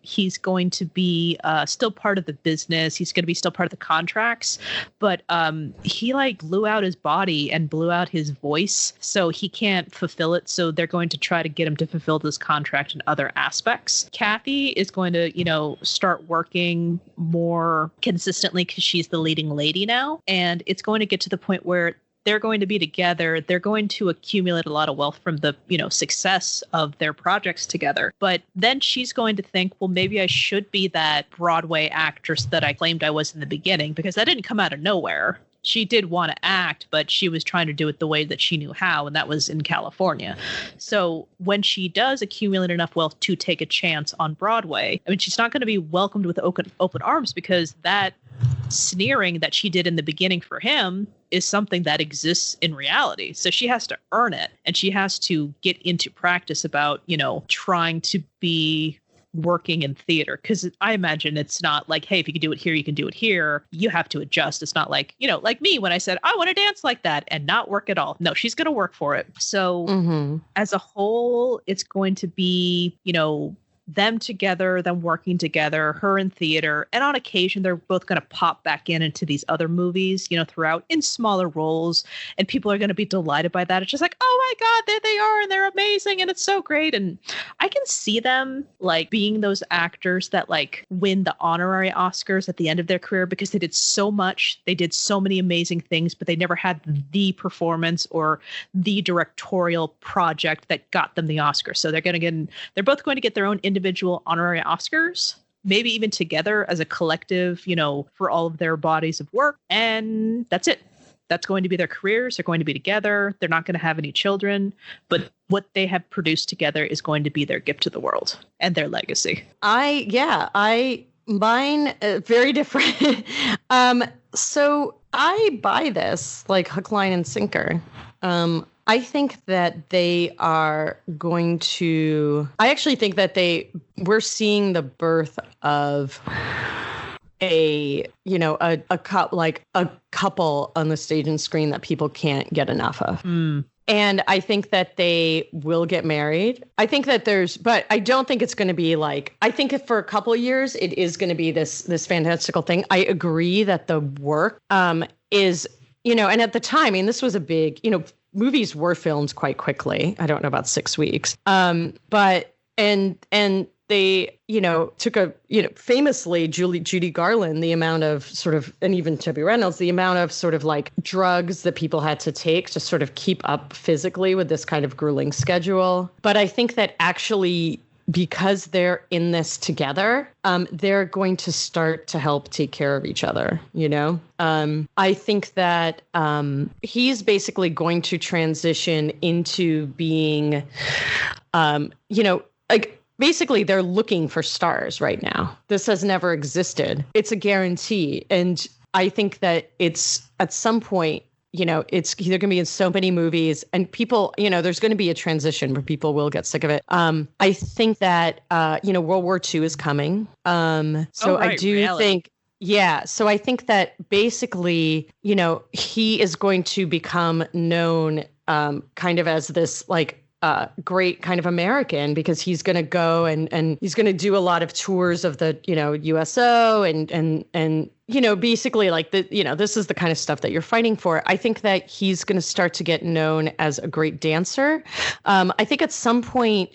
He's going to be still part of the business. He's going to be still part of the contracts, but he blew out his body and blew out his voice, so he can't fulfill it. So they're going to try to get him to fulfill this contract in other aspects. Kathy is going to, start working more consistently because she's the leading lady now, and it's going to get to the point where they're going to be together. They're going to accumulate a lot of wealth from the, success of their projects together. But then she's going to think, well, maybe I should be that Broadway actress that I claimed I was in the beginning, because that didn't come out of nowhere. She did want to act, but she was trying to do it the way that she knew how, and that was in California. So when she does accumulate enough wealth to take a chance on Broadway, I mean, she's not going to be welcomed with open arms, because that sneering that she did in the beginning for him is something that exists in reality. So she has to earn it, and she has to get into practice about, trying to be working in theater, because I imagine it's not like, hey, if you can do it here, you can do it here. You have to adjust. It's not like, like me when I said I want to dance like that and not work at all. No, she's going to work for it. So as a whole, it's going to be, them together, them working together, her in theater. And on occasion, they're both going to pop back into these other movies, throughout in smaller roles. And people are going to be delighted by that. It's just like, oh my God, there they are. And they're amazing. And it's so great. And I can see them being those actors that win the honorary Oscars at the end of their career, because they did so much. They did so many amazing things, but they never had the performance or the directorial project that got them the Oscar. So they're both going to get their own individual honorary Oscars, maybe even together as a collective, for all of their bodies of work. And that's it. That's going to be their careers. They're going to be together. They're not going to have any children, but what they have produced together is going to be their gift to the world and their legacy. Mine very different. So I buy this like hook, line, and sinker. I think that they are going to. I actually think that we're seeing the birth of a couple on the stage and screen that people can't get enough of. And I think that they will get married. I think that but I don't think it's going to be I think if for a couple of years, it is going to be this fantastical thing. I agree that the work is, and at the time, I mean, this was a big, movies were filmed quite quickly. I don't know about 6 weeks. But they, took famously Judy Garland, the amount of sort of, and even Debbie Reynolds, the amount of sort of like drugs that people had to take to sort of keep up physically with this kind of grueling schedule. But I think that actually, because they're in this together, they're going to start to help take care of each other, I think that he's basically going to transition into being, basically they're looking for stars right now. This has never existed. It's a guarantee. And I think that it's at some point, it's they're going to be in so many movies and people, there's going to be a transition where people will get sick of it. I think that, World War II is coming. I do reality. Think, yeah. So I think that basically, he is going to become known kind of as this like, great kind of American, because he's going to go and he's going to do a lot of tours of the, USO and basically like this is the kind of stuff that you're fighting for. I think that he's going to start to get known as a great dancer. I think at some point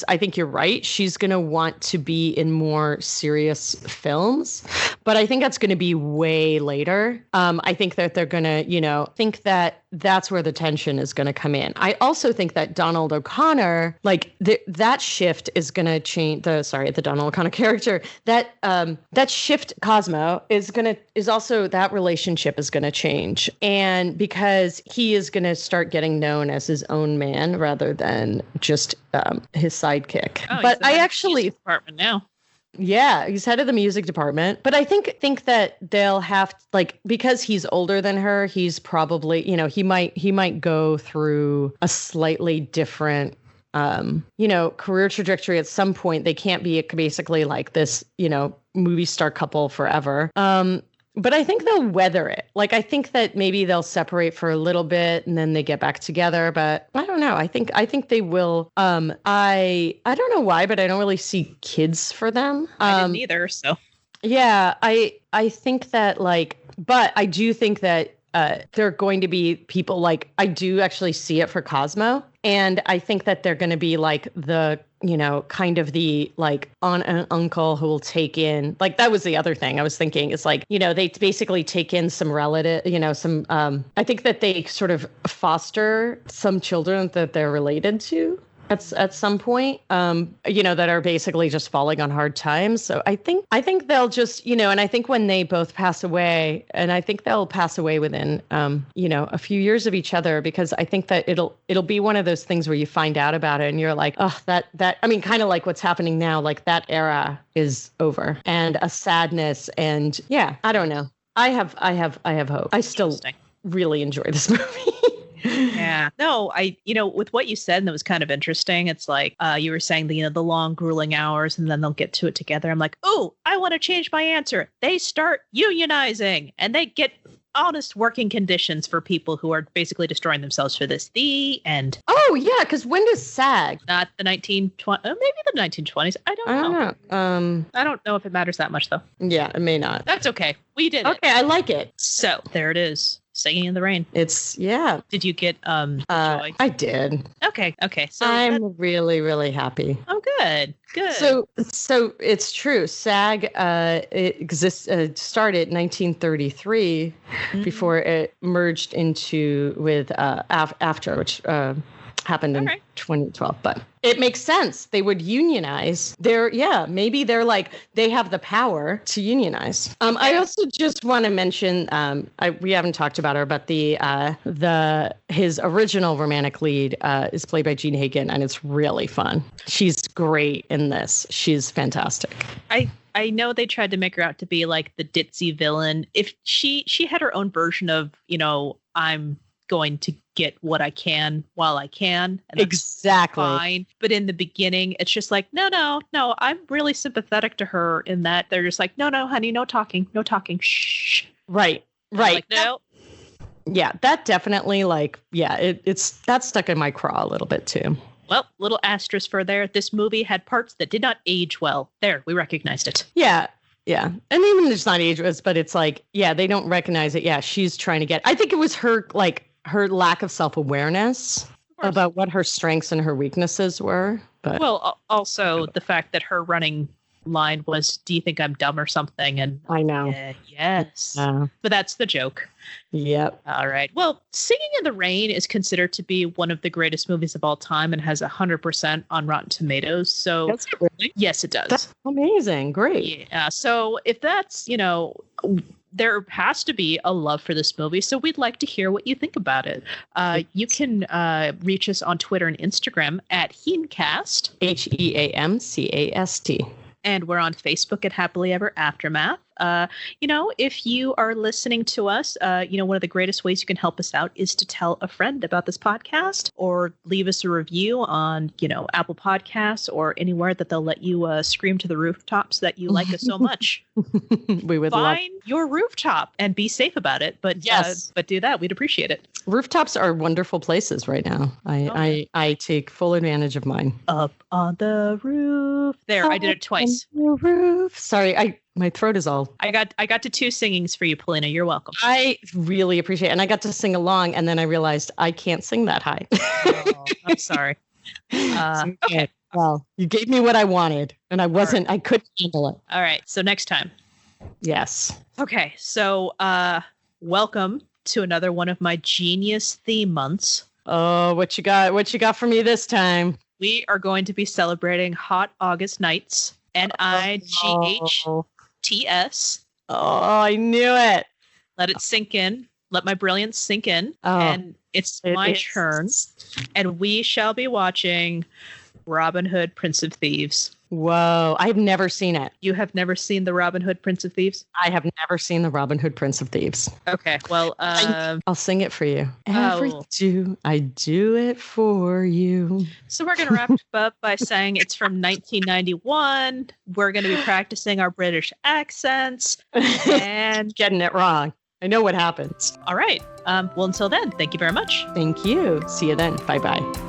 I think you're right. She's going to want to be in more serious films, but I think that's going to be way later. I think that they're going to, think that that's where the tension is going to come in. I also think that Donald O'Connor, like that shift is going to change the Donald O'Connor character, that shift Cosmo is also, that relationship is going to change. And because he is going to start getting known as his own man rather than just his sidekick. Oh, but I actually department now. Yeah, he's head of the music department. But I think that they'll have because he's older than her, he's probably, he might go through a slightly different career trajectory at some point. They can't be basically like this, movie star couple forever. But I think they'll weather it. Like, I think that maybe they'll separate for a little bit and then they get back together. But I don't know. I think they will. I don't know why, but I don't really see kids for them. I didn't either. So yeah, I think that but I do think that there are going to be people I do actually see it for Cosmo. And I think that they're going to be like the, kind of the aunt and uncle who will take in, that was the other thing I was thinking is they basically take in some relative, I think that they sort of foster some children that they're related to. At some point, that are basically just falling on hard times. So I think they'll just, and I think when they both pass away, and I think they'll pass away within, a few years of each other, because I think that it'll be one of those things where you find out about it and you're like, oh, kind of like what's happening now, that era is over, and a sadness. And yeah, I don't know. I have hope. I still really enjoy this movie. Yeah. No, with what you said, and that was kind of interesting. It's you were saying the long grueling hours and then they'll get to it together. I'm like, oh, I want to change my answer. They start unionizing and they get honest working conditions for people who are basically destroying themselves for this. The end. Oh, yeah. Because when does SAG? Not the 1920s, maybe the 1920s. I don't know. I don't know if it matters that much, though. Yeah, it may not. That's okay. We did it. Okay, I like it. So there it is. Singing in the Rain. Yeah. Did you get joy? I did. Okay. So I'm really, really happy. Oh, good. So it's true. SAG it started in 1933 before it merged with AFTRA, which happened in 2012. But it makes sense. They would unionize. Maybe they have the power to unionize. I also just want to mention, we haven't talked about her, but his original romantic lead is played by Jean Hagen, and it's really fun. She's great in this. She's fantastic. I know they tried to make her out to be like the ditzy villain. If she had her own version of, I'm going to get what I can while I can. And exactly. Fine. But in the beginning, it's just like, no. I'm really sympathetic to her in that they're just like, no, honey, no talking. Shh. Right. Like, no. Yeah, that definitely that's stuck in my craw a little bit too. Well, little asterisk for there. This movie had parts that did not age well. There, we recognized it. Yeah. Yeah. And even if it's not ageless, but it's they don't recognize it. Yeah, she's trying to get, I think it was her lack of self-awareness about what her strengths and her weaknesses were. But Well, also the fact that her running line was, "Do you think I'm dumb or something?" And I know. yes. Yeah. But that's the joke. Yep. All right. Well, Singing in the Rain is considered to be one of the greatest movies of all time and has 100% on Rotten Tomatoes. So That's it, really? yes, it does. That's amazing. Great. Yeah. So if that's, there has to be a love for this movie. So we'd like to hear what you think about it. You can reach us on Twitter and Instagram at HEAMCast. HEAMCAST. And we're on Facebook at Happily Ever Aftermath. If you are listening to us, one of the greatest ways you can help us out is to tell a friend about this podcast or leave us a review on, Apple Podcasts or anywhere that they'll let you scream to the rooftops that you like us so much. We would Find your rooftop and be safe about it. But yes, but do that. We'd appreciate it. Rooftops are wonderful places right now. I take full advantage of mine. Up on the roof. There, I did it twice. On the roof. Sorry, my throat is all. I got to 2 singings for you, Polina. You're welcome. I really appreciate it. And I got to sing along, and then I realized I can't sing that high. Oh, I'm sorry. Okay. Well, you gave me what I wanted, and I couldn't handle it. All right. So next time. Yes. Okay. So welcome to another one of my genius theme months. Oh, what you got? What you got for me this time? We are going to be celebrating Hot August Nights. NIGHTS. Oh, I knew it. Let it sink in. Let my brilliance sink in. Oh, and it's my turn. And we shall be watching Robin Hood, Prince of Thieves. Whoa, I've never seen it. You have never seen the Robin Hood, Prince of Thieves? I have never seen the Robin Hood, Prince of Thieves. Okay, well, I'll sing it for you. Oh. I do it for you. So we're going to wrap up by saying it's from 1991. We're going to be practicing our British accents and getting it wrong. I know what happens. All right. Well, until then, thank you very much. Thank you. See you then. Bye-bye.